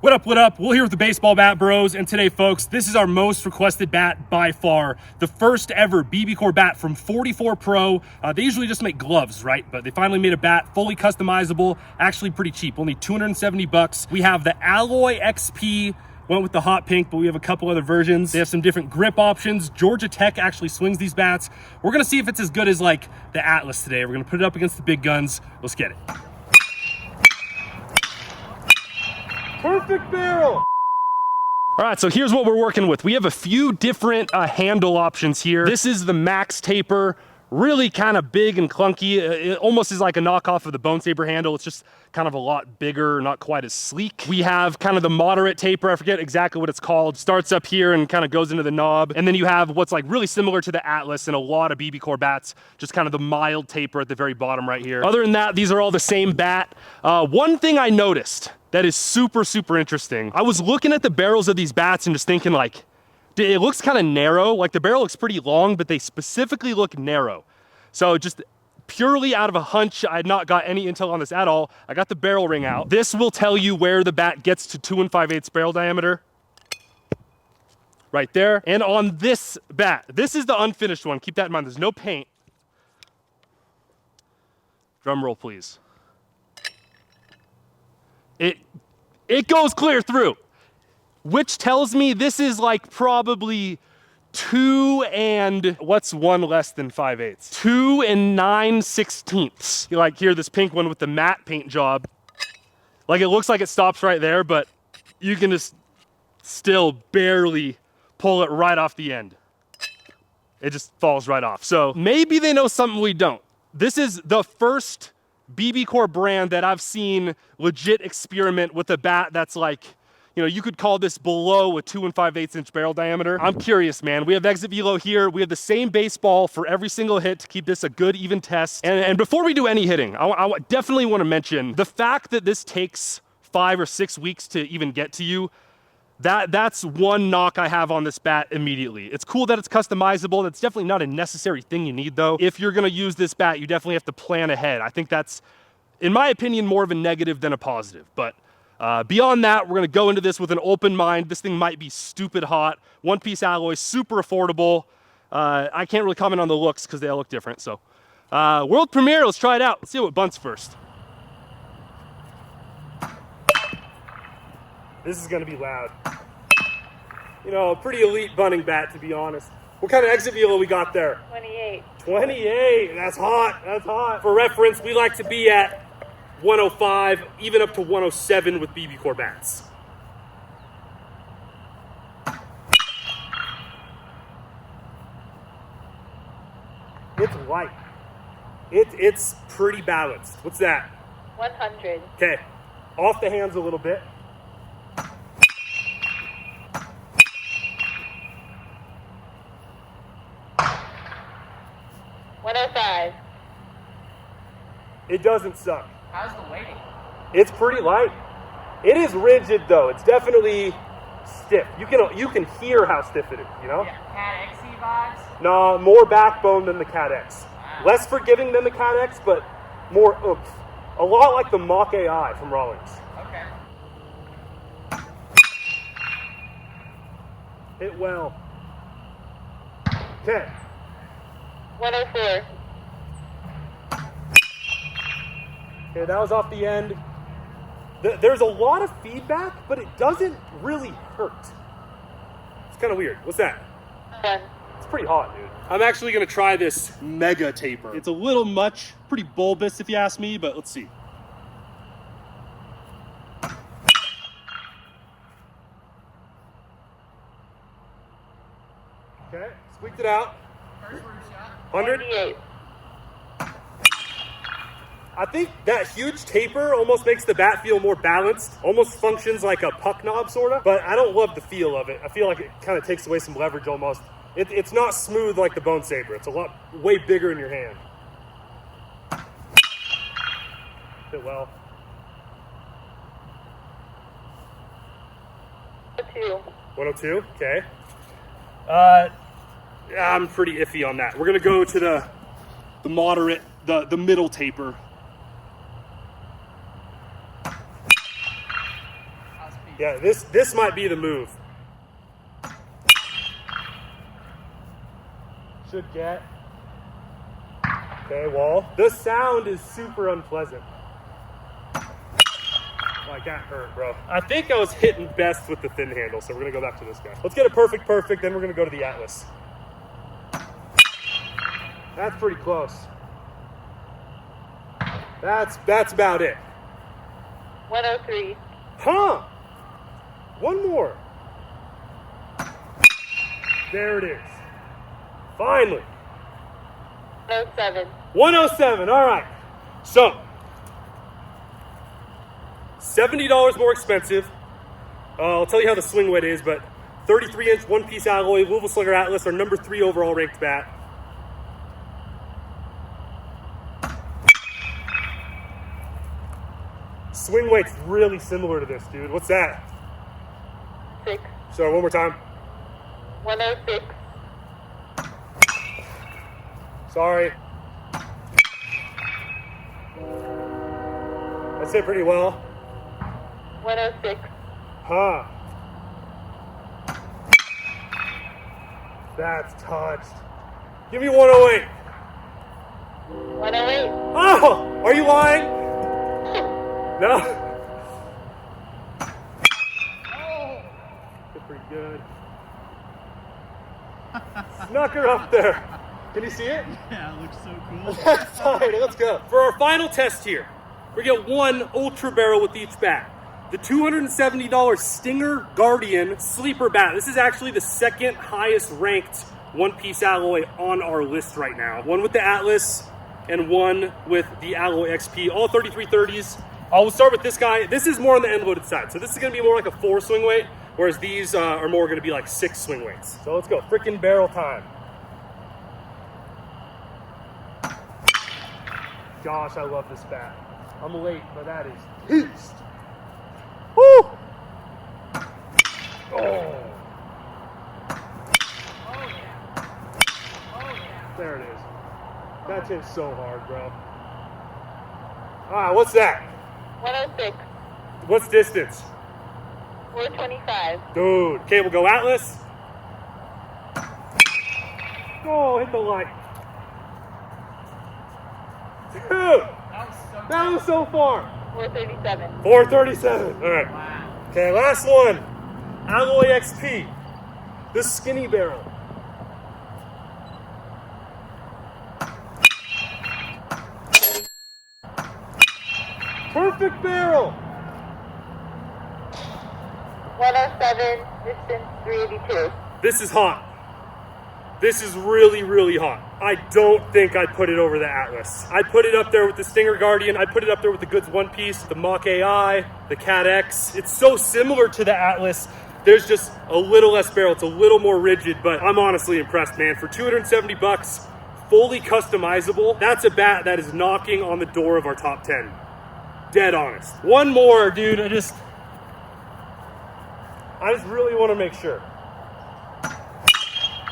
What up, what up? Will here with the Baseball Bat Bros, and today, folks, this is our most requested bat by far. The first ever BBCOR bat from 44 Pro. They usually just make gloves, right? But they finally made a bat, fully customizable, actually pretty cheap, only 270 bucks. We have the Alloy XP, went with the hot pink, but we have a couple other versions. They have some different grip options. Georgia Tech actually swings these bats. We're gonna see if it's as good as like the Atlas today. We're gonna put it up against the big guns. Let's get it. Perfect barrel. All right, so here's what we're working with. We have a few different handle options here. This is the Max Taper, really kind of big and clunky. It almost is like a knockoff of the Bone Saber handle. It's just kind of a lot bigger, not quite as sleek. We have kind of the moderate taper. I forget exactly what it's called. Starts up here and kind of goes into the knob. And then you have what's like really similar to the Atlas and a lot of BBCOR bats, just kind of the mild taper at the very bottom right here. Other than that, these are all the same bat. One thing I noticed that is super, super interesting. I was looking at the barrels of these bats and just thinking like, it looks kind of narrow. Like the barrel looks pretty long, but they specifically look narrow. So just purely out of a hunch, I had not got any intel on this at all. I got the barrel ring out. This will tell you where the bat gets to 2 5/8 barrel diameter. Right there. And on this bat, this is the unfinished one. Keep that in mind, there's no paint. Drum roll, please. It goes clear through, which tells me this is like probably 2 and what's 1 less than 5/8? 2 9/16. You like here, this pink one with the matte paint job. Like it looks like it stops right there, but you can just still barely pull it right off the end. It just falls right off. So maybe they know something we don't. This is the first BBCOR brand that I've seen legit experiment with a bat that's like, you know, you could call this below a 2 5/8 inch barrel diameter. I'm curious, man. We have exit velo here. We have the same baseball for every single hit to keep this a good, even test. And before we do any hitting, I definitely want to mention the fact that this takes 5 or 6 weeks to even get to you. That's one knock I have on this bat immediately. It's cool that it's customizable. That's definitely not a necessary thing you need though. If you're gonna use this bat, you definitely have to plan ahead. I think that's, in my opinion, more of a negative than a positive. But beyond that, we're gonna go into this with an open mind. This thing might be stupid hot. One-piece alloy, super affordable. I can't really comment on the looks because they all look different. So world premiere, let's try it out. Let's see what bunts first. This is gonna be loud. You know, a pretty elite bunting bat, to be honest. What kind of exit velo we got there? 28. 28, that's hot, that's hot. For reference, we like to be at 105, even up to 107 with BBCOR bats. It's light. It's pretty balanced. What's that? 100. Okay, off the hands a little bit. 105. It doesn't suck. How's the weighting? It's pretty light. It is rigid though. It's definitely stiff. You can hear how stiff it is, you know? Yeah, Cat XC vibes? No, more backbone than the Cat X. Wow. Less forgiving than the Cat X, but more oomph. A lot like the Mach AI from Rawlings. Okay. Hit well. Okay. 104. Okay, that was off the end. There's a lot of feedback, but it doesn't really hurt. It's kind of weird. What's that? 1. It's pretty hot, dude. I'm actually gonna try this mega taper. It's a little much, pretty bulbous if you ask me, but let's see. Okay, squeaked it out. First room shot. 100. 98. I think that huge taper almost makes the bat feel more balanced, almost functions like a puck knob sort of, but I don't love the feel of it. I feel like it kind of takes away some leverage almost. It's not smooth like the Bone Saber. It's a lot, way bigger in your hand. Fit well. 2. 102, okay. I'm pretty iffy on that. We're gonna go to the moderate, the middle taper. Yeah, this might be the move. Should get. Okay, wall. The sound is super unpleasant. Like that hurt, bro. I think I was hitting best with the thin handle, so we're gonna go back to this guy. Let's get a perfect, then we're gonna go to the Atlas. That's pretty close. That's about it. 103. Huh? One more. There it is. Finally. 107. 107, all right. So, $70 more expensive. I'll tell you how the swing weight is, but 33-inch one-piece alloy Louisville Slugger Atlas, our number 3 overall ranked bat. Swing weight's really similar to this, dude. What's that? 6. Sorry, one more time. 106. Sorry. That's it pretty well. 106. Huh. That's touched. Give me 108. 108. Oh, are you lying? No. Did pretty good. Snuck her up there. Can you see it? Yeah, it looks so cool. That's fine. Let's go. For our final test here, we get one ultra barrel with each bat. The $270 Stinger Guardian sleeper bat. This is actually the second highest ranked one-piece alloy on our list right now. One with the Atlas and one with the Alloy XP, all 3330s. I'll start with this guy. This is more on the end-loaded side. So this is gonna be more like a 4 swing weight, whereas these are more gonna be like 6 swing weights. So let's go, frickin' barrel time. Gosh, I love this bat. I'm late, but that is beast. Woo! Oh. Oh, yeah. Oh, yeah. There it is. That hit so hard, bro. Ah, what's that? 106. What's distance? 425. Dude. Okay, we'll go Atlas. Oh, hit the light. Dude, that was so far. 437. 437. All right. Wow. Okay, last one. Alloy XP. The skinny barrel. Perfect barrel. 107. Distance 382. This is hot. This is really, really hot. I don't think I'd put it over the Atlas. I'd put it up there with the Stinger Guardian. I'd put it up there with the Goods One Piece, the Mach AI, the Cat X. It's so similar to the Atlas. There's just a little less barrel. It's a little more rigid, but I'm honestly impressed, man. For 270 bucks, fully customizable, that's a bat that is knocking on the door of our top 10. Dead honest. One more, dude. I just really want to make sure.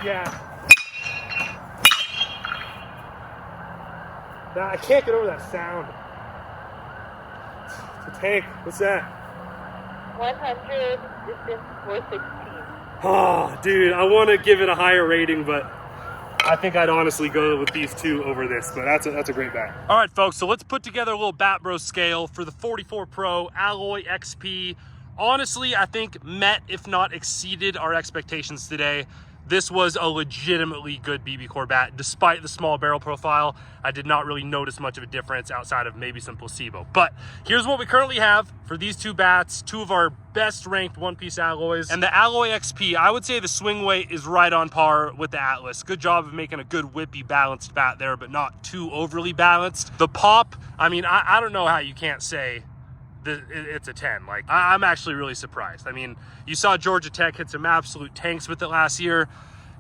Yeah. Nah, I can't get over that sound. It's a tank. What's that? 100. Distance 416. Oh, dude, I want to give it a higher rating, but I think I'd honestly go with these two over this, but that's a great bat. All right, folks, so let's put together a little Bat Bro scale for the 44 Pro Alloy XP. Honestly, I think met, if not exceeded, our expectations today. This was a legitimately good BBCOR bat. Despite the small barrel profile, I did not really notice much of a difference outside of maybe some placebo. But here's what we currently have for these two bats, two of our best ranked one-piece alloys. And the Alloy XP, I would say the swing weight is right on par with the Atlas. Good job of making a good whippy balanced bat there, but not too overly balanced. The pop, I mean, I don't know how you can't say it's a 10. Like, I'm actually really surprised. I mean, you saw Georgia Tech hit some absolute tanks with it last year.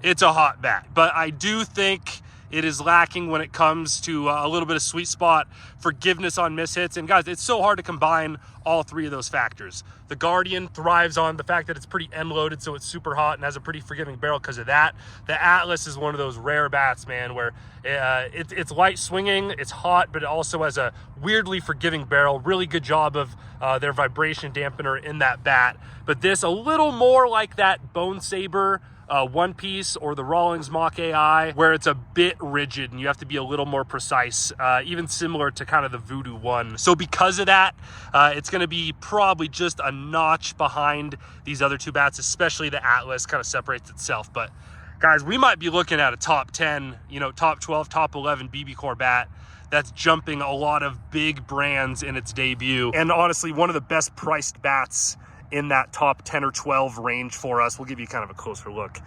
It's a hot bat, but I do think it is lacking when it comes to a little bit of sweet spot, forgiveness on mishits. And guys, it's so hard to combine all three of those factors. The Guardian thrives on the fact that it's pretty end-loaded, so it's super hot and has a pretty forgiving barrel because of that. The Atlas is one of those rare bats, man, where it's light swinging, it's hot, but it also has a weirdly forgiving barrel. Really good job of their vibration dampener in that bat. But this, a little more like that Bone Saber One Piece or the Rawlings Mach AI, where it's a bit rigid and you have to be a little more precise, even similar to kind of the Voodoo One. So because of that, it's going to be probably just a notch behind these other two bats, especially the Atlas kind of separates itself. But guys, we might be looking at a top 10, top 12, top 11 BBCOR bat that's jumping a lot of big brands in its debut. And honestly, one of the best priced bats in that top 10 or 12 range for us. We'll give you kind of a closer look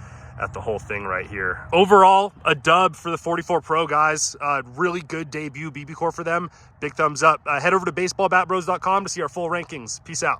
at the whole thing right here. Overall, a dub for the 44 Pro, guys. Really good debut BBCOR for them. Big thumbs up. Head over to baseballbatbros.com to see our full rankings. Peace out.